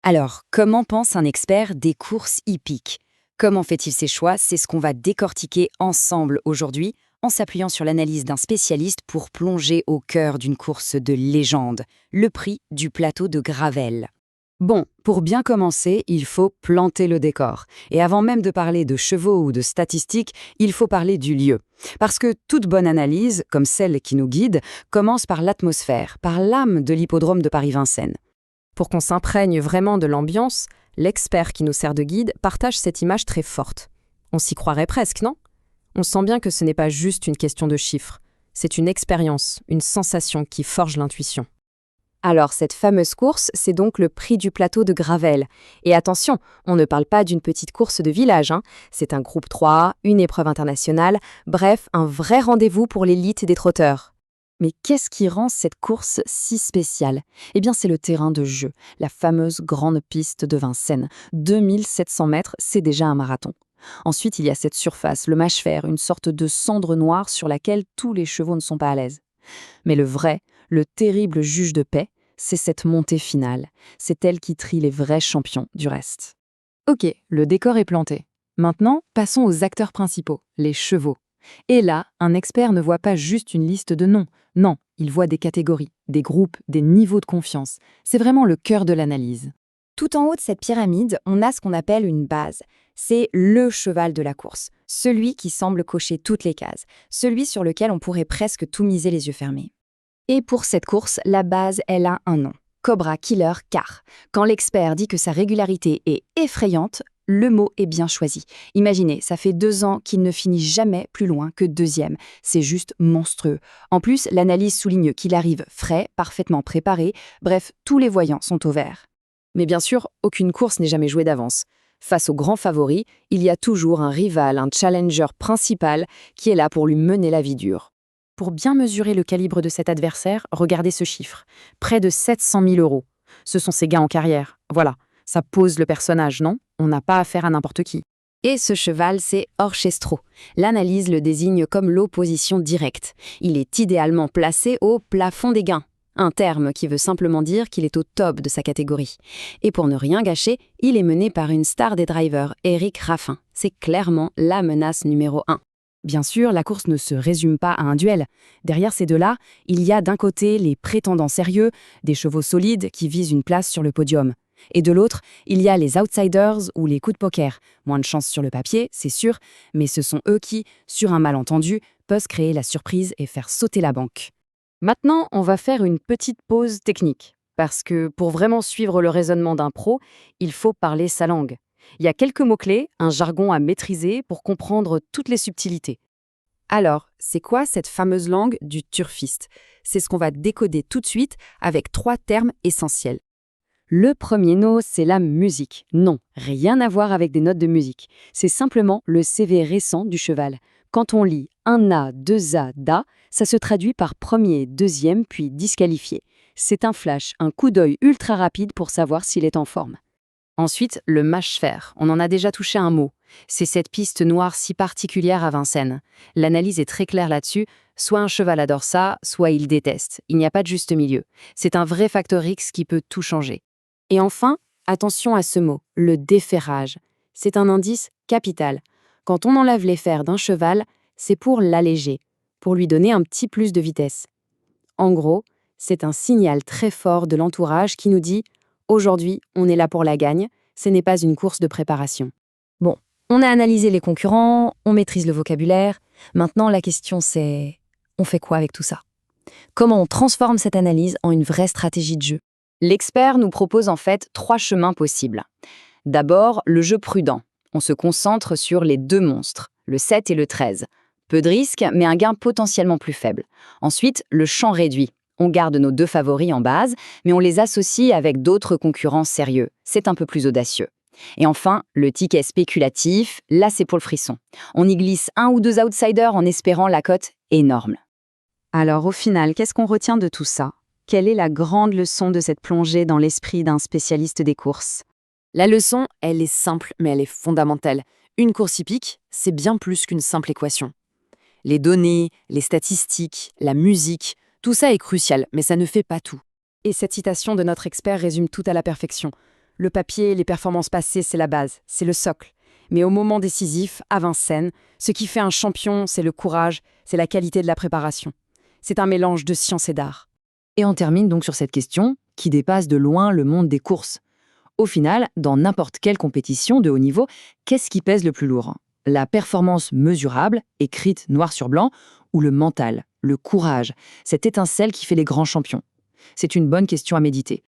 Alors, comment pense un expert des courses hippiques? Comment fait-il ses choix? C'est ce qu'on va décortiquer ensemble aujourd'hui, en s'appuyant sur l'analyse d'un spécialiste pour plonger au cœur d'une course de légende, le prix du plateau de Gravel. Bon, pour bien commencer, il faut planter le décor. Et avant même de parler de chevaux ou de statistiques, il faut parler du lieu. Parce que toute bonne analyse, comme celle qui nous guide, commence par l'atmosphère, par l'âme de l'hippodrome de Paris-Vincennes. Pour qu'on s'imprègne vraiment de l'ambiance, l'expert qui nous sert de guide partage cette image très forte. On s'y croirait presque, non? On sent bien que ce n'est pas juste une question de chiffres. C'est une expérience, une sensation qui forge l'intuition. Alors, cette fameuse course, c'est donc le prix du plateau de Gravel. Et attention, on ne parle pas d'une petite course de village, hein. C'est un groupe 3, une épreuve internationale, bref, un vrai rendez-vous pour l'élite des trotteurs. Mais qu'est-ce qui rend cette course si spéciale? Eh bien, c'est le terrain de jeu, la fameuse grande piste de Vincennes. 2700 mètres, c'est déjà un marathon. Ensuite, il y a cette surface, le mâche-fer, une sorte de cendre noire sur laquelle tous les chevaux ne sont pas à l'aise. Mais le vrai, le terrible juge de paix, c'est cette montée finale. C'est elle qui trie les vrais champions du reste. Ok, le décor est planté. Maintenant, passons aux acteurs principaux, les chevaux. Et là, un expert ne voit pas juste une liste de noms. Non, il voit des catégories, des groupes, des niveaux de confiance. C'est vraiment le cœur de l'analyse. Tout en haut de cette pyramide, on a ce qu'on appelle une base. C'est le cheval de la course, celui qui semble cocher toutes les cases, celui sur lequel on pourrait presque tout miser les yeux fermés. Et pour cette course, la base, elle a un nom. Cobra Killer Car. Quand l'expert dit que sa régularité est effrayante, le mot est bien choisi. Imaginez, ça fait 2 ans qu'il ne finit jamais plus loin que deuxième. C'est juste monstrueux. En plus, l'analyse souligne qu'il arrive frais, parfaitement préparé. Bref, tous les voyants sont au vert. Mais bien sûr, aucune course n'est jamais jouée d'avance. Face aux grands favoris, il y a toujours un rival, un challenger principal qui est là pour lui mener la vie dure. Pour bien mesurer le calibre de cet adversaire, regardez ce chiffre. Près de 700 000 €. Ce sont ses gains en carrière. Voilà, ça pose le personnage, non? On n'a pas affaire à n'importe qui. Et ce cheval, c'est Orchestro. L'analyse le désigne comme l'opposition directe. Il est idéalement placé au plafond des gains. Un terme qui veut simplement dire qu'il est au top de sa catégorie. Et pour ne rien gâcher, il est mené par une star des drivers, Éric Raffin. C'est clairement la menace numéro 1. Bien sûr, la course ne se résume pas à un duel. Derrière ces deux-là, il y a d'un côté les prétendants sérieux, des chevaux solides qui visent une place sur le podium. Et de l'autre, il y a les outsiders ou les coups de poker. Moins de chance sur le papier, c'est sûr, mais ce sont eux qui, sur un malentendu, peuvent créer la surprise et faire sauter la banque. Maintenant, on va faire une petite pause technique. Parce que pour vraiment suivre le raisonnement d'un pro, il faut parler sa langue. Il y a quelques mots-clés, un jargon à maîtriser pour comprendre toutes les subtilités. Alors, c'est quoi cette fameuse langue du turfiste? C'est ce qu'on va décoder tout de suite avec 3 termes essentiels. Le premier mot, c'est la musique. Non, rien à voir avec des notes de musique. C'est simplement le CV récent du cheval. Quand on lit un A, 2 A, DA, ça se traduit par premier, deuxième, puis disqualifié. C'est un flash, un coup d'œil ultra rapide pour savoir s'il est en forme. Ensuite, le mâche-fer. On en a déjà touché un mot. C'est cette piste noire si particulière à Vincennes. L'analyse est très claire là-dessus. Soit un cheval adore ça, soit il déteste. Il n'y a pas de juste milieu. C'est un vrai facteur X qui peut tout changer. Et enfin, attention à ce mot, le déferrage. C'est un indice capital. Quand on enlève les fers d'un cheval, c'est pour l'alléger, pour lui donner un petit plus de vitesse. En gros, c'est un signal très fort de l'entourage qui nous dit « Aujourd'hui, on est là pour la gagne, ce n'est pas une course de préparation ». Bon, on a analysé les concurrents, on maîtrise le vocabulaire. Maintenant, la question c'est, on fait quoi avec tout ça? Comment on transforme cette analyse en une vraie stratégie de jeu? L'expert nous propose en fait 3 chemins possibles. D'abord, le jeu prudent. On se concentre sur les 2 monstres, le 7 et le 13. Peu de risques, mais un gain potentiellement plus faible. Ensuite, le champ réduit. On garde nos 2 favoris en base, mais on les associe avec d'autres concurrents sérieux. C'est un peu plus audacieux. Et enfin, le ticket spéculatif, là c'est pour le frisson. On y glisse 1 ou 2 outsiders en espérant la cote énorme. Alors au final, qu'est-ce qu'on retient de tout ça? Quelle est la grande leçon de cette plongée dans l'esprit d'un spécialiste des courses? La leçon, elle est simple, mais elle est fondamentale. Une course hippique, c'est bien plus qu'une simple équation. Les données, les statistiques, la musique, tout ça est crucial, mais ça ne fait pas tout. Et cette citation de notre expert résume tout à la perfection. Le papier, les performances passées, c'est la base, c'est le socle. Mais au moment décisif, à Vincennes, ce qui fait un champion, c'est le courage, c'est la qualité de la préparation. C'est un mélange de science et d'art. Et on termine donc sur cette question qui dépasse de loin le monde des courses. Au final, dans n'importe quelle compétition de haut niveau, qu'est-ce qui pèse le plus lourd? La performance mesurable, écrite noir sur blanc, ou le mental, le courage, cette étincelle qui fait les grands champions? C'est une bonne question à méditer.